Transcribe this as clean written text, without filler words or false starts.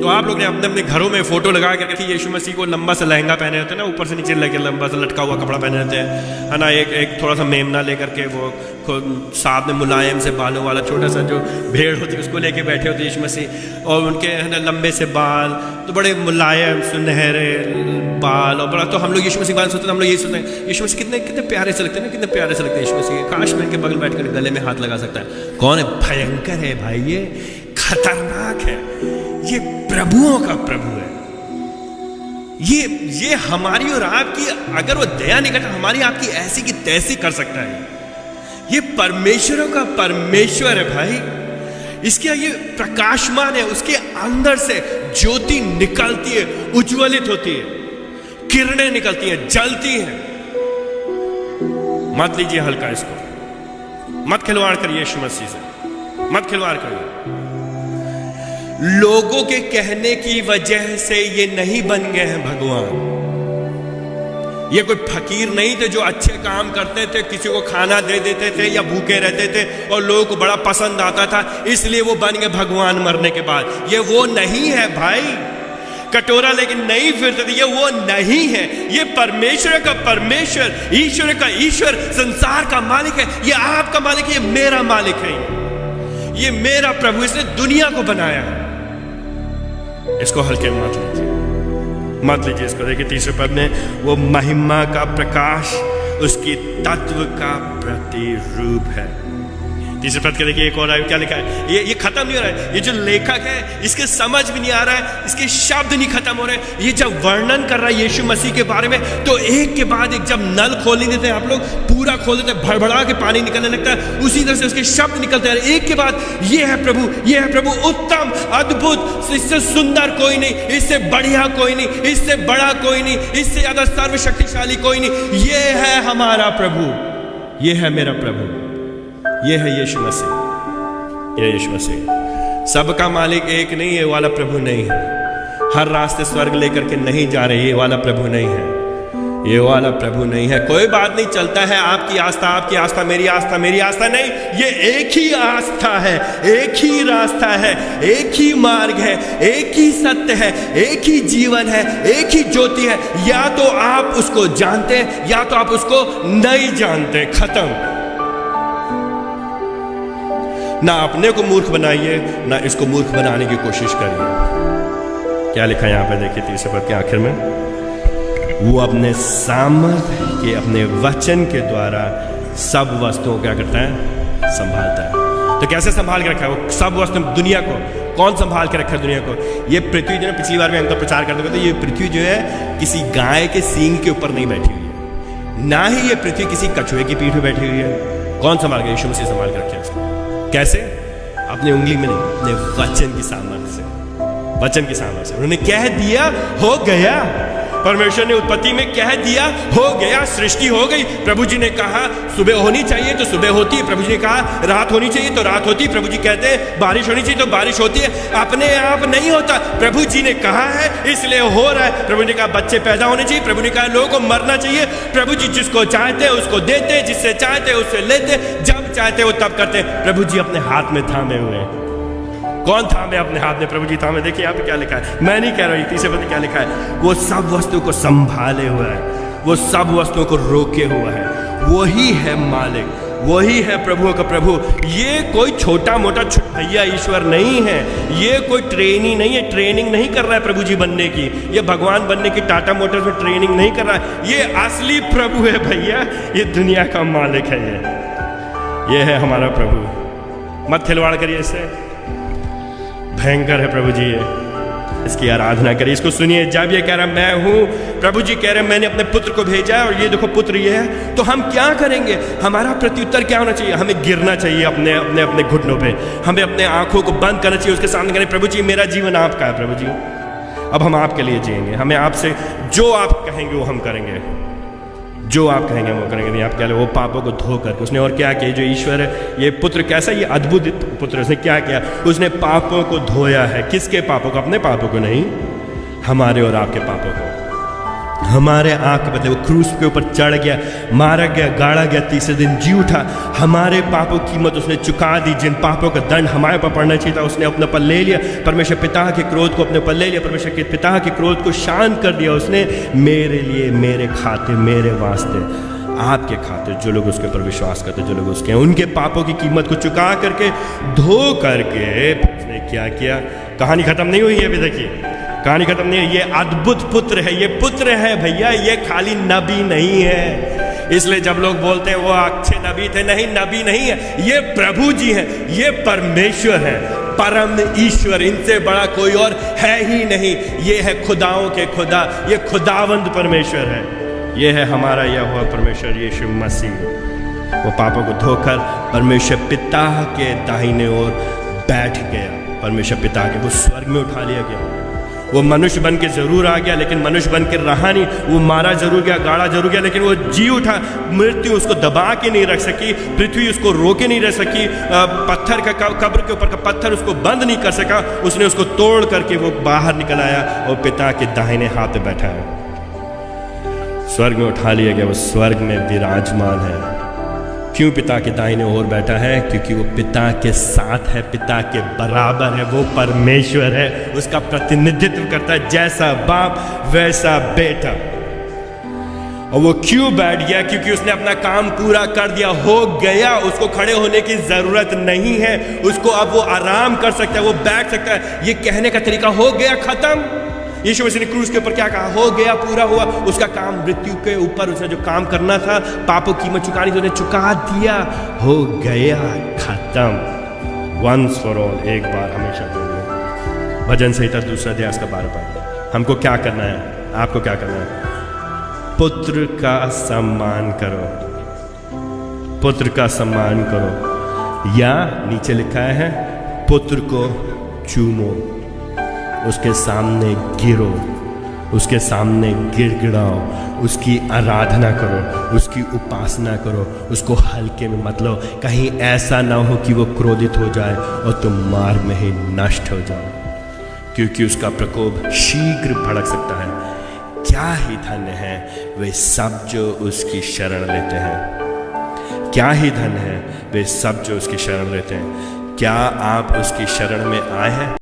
तो आप लोग ने अपने अपने घरों में फोटो लगा के रखी यीशु मसीह को लंबा सा लहंगा पहने होते हैं ना, ऊपर से नीचे लेके लंबा सा लटका हुआ कपड़ा पहने होते हैं, है ना। एक थोड़ा सा मेमना लेकर के वो साथ में मुलायम से बालों वाला छोटा सा जो भेड़ होती है उसको लेके बैठे होते यीशु मसीह, और उनके है ना लंबे से बाल, तो बड़े मुलायम सुनहरे बाल, और बड़ा, तो हम लोग यीशु मसीह बाल सोचते हैं, हम लोग ये सोचते हैं यीशु मसीह कितने कितने प्यारे से लगते हैं ना, कितने प्यारे से लगते हैं यीशु मसीह, काश में इनके बगल बैठ कर गले में हाथ लगा सकता है। कौन है? भयंकर है भाई, ये खतरनाक है, ये प्रभुओं का प्रभु है। ये हमारी और आपकी अगर वो दया नहीं करता, हमारी आपकी ऐसी की तैसी कर सकता है। ये परमेश्वरों का परमेश्वर है भाई, इसके ये प्रकाशमान है, उसके अंदर से ज्योति निकलती है, उज्ज्वलित होती है, किरणें निकलती हैं, जलती हैं। मत लीजिए हल्का इसको, मत खिलवाड़ करिए यीशु मसीह से, मत खिलवाड़ करिए। लोगों के कहने की वजह से ये नहीं बन गए हैं भगवान। ये कोई फकीर नहीं थे जो अच्छे काम करते थे, किसी को खाना दे देते थे या भूखे रहते थे और लोगों को बड़ा पसंद आता था, इसलिए वो बन गए भगवान मरने के बाद। ये वो नहीं है भाई, कटोरा लेकिन नहीं फिरते थे, ये वो नहीं है। ये परमेश्वर का परमेश्वर, ईश्वर का ईश्वर, संसार का मालिक है। ये आपका मालिक है, ये मेरा मालिक है, ये मेरा प्रभु, इसने दुनिया को बनाया है। इसको हल्के में मत लीजिए, मत लीजिए इसको। देखिए तीसरे पद में, वो महिमा का प्रकाश उसकी तत्व का प्रतिरूप है। तीसरे पद के देखिए एक और क्या लिखा है, ये खत्म नहीं हो रहा है। ये जो लेखक है इसके समझ भी नहीं आ रहा है, इसके शब्द नहीं खत्म हो रहे। ये जब वर्णन कर रहा है यीशु मसीह के बारे में, तो एक के बाद एक, जब नल खोल नहीं देते आप लोग, पूरा खोल देते, भड़बड़ा के पानी निकलने लगता है, उसी तरह से उसके शब्द निकलते हैं एक के बाद। ये है प्रभु, ये है प्रभु, उत्तम, अद्भुत, इससे सुंदर कोई नहीं, इससे बढ़िया कोई नहीं, इससे बड़ा कोई नहीं, इससे ज्यादा सर्वशक्तिशाली कोई नहीं। ये है हमारा प्रभु, ये है मेरा प्रभु, ये है यीशु मसीह, ये यीशु मसीह। सबका मालिक एक नहीं, ये वाला प्रभु नहीं है। हर रास्ते स्वर्ग लेकर के नहीं जा रहे, ये वाला प्रभु नहीं है, ये वाला प्रभु नहीं है। कोई बात नहीं, चलता है आपकी आस्था, मेरी आस्था नहीं। ये एक ही आस्था है, एक ही रास्ता है, एक ही मार्ग है, एक ही सत्य है, एक ही जीवन है, एक ही ज्योति है। या तो आप उसको जानते हैं या तो आप उसको नहीं जानते, खत्म। ना अपने को मूर्ख बनाइए, ना इसको मूर्ख बनाने की कोशिश करिए। क्या लिखा है यहाँ पे देखिए तीसरे पद के आखिर में, वो अपने सामर्थ्य के, अपने वचन के द्वारा सब वस्तुओं को क्या करता है? संभालता है। तो कैसे संभाल के रखा है वो सब वस्तु? दुनिया को कौन संभाल के रखा है? दुनिया को। ये पृथ्वी जो है, पिछली बार भी हम तो प्रचार करते थे, ये पृथ्वी जो है किसी गाय के सींग के ऊपर नहीं बैठी हुई है, ना ही ये पृथ्वी किसी कछुए की पीठ पे बैठी हुई है। कौन संभाल के? यीशु मसीह संभाल के रखे इसको। कैसे? अपनी उंगली में नहीं, अपने वचन की सामर्थ्य से, वचन की सामर्थ्य से। उन्होंने कह दिया, हो गया। परमेश्वर ने उत्पत्ति में कह दिया, हो गया, सृष्टि हो गई। प्रभु जी ने कहा सुबह होनी चाहिए तो सुबह होती है, प्रभु जी ने कहा रात होनी चाहिए तो रात होती है, प्रभु जी कहते हैं बारिश होनी चाहिए तो बारिश होती है। अपने आप नहीं होता, प्रभु जी ने कहा है इसलिए हो रहा है। प्रभु ने कहा बच्चे पैदा होने चाहिए, प्रभु ने कहा लोगों को मरना चाहिए। प्रभु जी जिसको चाहते उसको देते, जिससे चाहते उससे लेते, जब चाहते वो तब करते। प्रभु जी अपने हाथ में थामे हुए हैं। कौन थामे अपने हाथ में? प्रभु जी थामे। देखिए यहाँ पे क्या लिखा है, मैं नहीं कह रहा हूँ, तीसरे पद में क्या लिखा है, वो सब वस्तु को संभाले हुआ है, वो सब वस्तुओं को रोके हुआ है। वही है मालिक, वही है प्रभुओं का प्रभु। ये कोई छोटा मोटा भैया ईश्वर नहीं है, ये कोई ट्रेनिंग नहीं है, ट्रेनिंग नहीं कर रहा है प्रभु जी बनने की, ये भगवान बनने की टाटा मोटर्स में ट्रेनिंग नहीं कर रहा है। ये असली प्रभु है भैया, ये दुनिया का मालिक है, ये है हमारा प्रभु। मत खिलवाड़ करिए इससे, भयंकर है प्रभु जी, ये इसकी आराधना करिए, इसको सुनिए। जब ये कह रहा मैं हूं, प्रभु जी कह रहे मैंने अपने पुत्र को भेजा है और ये देखो पुत्र ये है, तो हम क्या करेंगे? हमारा प्रत्युत्तर क्या होना चाहिए? हमें गिरना चाहिए अपने अपने अपने घुटनों पे, हमें अपने आंखों को बंद करना चाहिए, उसके सामने करें प्रभु जी मेरा जीवन आपका है, प्रभु जी अब हम आपके लिए जिएंगे, हमें आपसे जो आप कहेंगे वो हम करेंगे, जो आप कहेंगे वो करेंगे। नहीं आप क्या, वो पापों को धो करके उसने और क्या किया? जो ईश्वर है, ये पुत्र कैसा, ये अद्भुत पुत्र, उसने क्या किया? उसने पापों को धोया है। किसके पापों को? अपने पापों को नहीं, हमारे और आपके पापों को। हमारे आंख के बदले वो क्रूस के ऊपर चढ़ गया, मारा गया, गाड़ा गया, तीसरे दिन जी उठा। हमारे पापों की कीमत उसने चुका दी। जिन पापों का दंड हमारे पर पड़ना चाहिए था उसने अपने पर ले लिया। परमेश्वर पिता के क्रोध को अपने पर ले लिया। परमेश्वर के पिता के क्रोध को शांत कर दिया उसने, मेरे लिए, मेरे खातिर, मेरे वास्ते, आपके खातिर। जो लोग उसके ऊपर विश्वास करते, जो लोग उसके, उनके पापों की कीमत को चुका करके, धो करके उसने क्या किया। कहानी खत्म नहीं हुई है अभी, देखिए कहानी खत्म नहीं है। ये अद्भुत पुत्र है, ये पुत्र है भैया, ये खाली नबी नहीं है। इसलिए जब लोग बोलते हैं वो अच्छे नबी थे, नहीं, नबी नहीं है, ये प्रभु जी हैं, ये परमेश्वर है, परम ईश्वर, इनसे बड़ा कोई और है ही नहीं। ये है खुदाओं के खुदा, ये खुदावंद परमेश्वर है, ये है हमारा यहोवा परमेश्वर यीशु मसीह। वो पापों को धोकर परमेश्वर पिता के दाहिने ओर बैठ गया। परमेश्वर पिता के, वो स्वर्ग में उठा लिया गया। वो मनुष्य बन के जरूर आ गया, लेकिन मनुष्य बन के रहा नहीं। वो मारा जरूर गया, गाड़ा जरूर गया, लेकिन वो जी उठा। मृत्यु उसको दबा के नहीं रख सकी, पृथ्वी उसको रोके नहीं रह सकी, पत्थर का, कब्र के ऊपर का पत्थर उसको बंद नहीं कर सका। उसने उसको तोड़ करके वो बाहर निकल आया और पिता के दाहिने हाथ पे बैठा है। स्वर्ग में उठा लिया गया, वो स्वर्ग में विराजमान है। क्यों पिता के दाहिने ओर बैठा है? क्योंकि वो पिता के साथ है, पिता के बराबर है, वो परमेश्वर है, उसका प्रतिनिधित्व करता है, जैसा बाप वैसा बेटा। और वो क्यों बैठ गया? क्योंकि उसने अपना काम पूरा कर दिया, हो गया। उसको खड़े होने की जरूरत नहीं है, उसको अब वो आराम कर सकता है, वो बैठ सकता है। ये कहने का तरीका, हो गया, खत्म। यीशु मसीह ने क्रूस के ऊपर क्या कहा? हो गया, पूरा हुआ। उसका काम, मृत्यु के ऊपर उसने जो काम करना था, पापों की कीमत चुकानी थी, उसने चुका दिया। हो गया, खत्म, वंस फॉर ऑल, एक बार हमेशा के लिए। भजन संहिता 2 अध्याय का 12 पद। हमको क्या करना है? आपको क्या करना है? पुत्र का सम्मान करो, पुत्र का सम्मान करो। या नीचे लिखा है, पुत्र को चूमो, उसके सामने गिरो, उसके सामने गिड़गिड़ाओ, उसकी आराधना करो, उसकी उपासना करो, उसको हल्के में मत लो। कहीं ऐसा ना हो कि वो क्रोधित हो जाए और तुम मार में ही नष्ट हो जाओ, क्योंकि उसका प्रकोप शीघ्र भड़क सकता है। क्या ही धन्य है वे सब जो उसकी शरण लेते हैं, क्या ही धन्य है वे सब जो उसकी शरण लेते हैं। क्या आप उसकी शरण में आए हैं?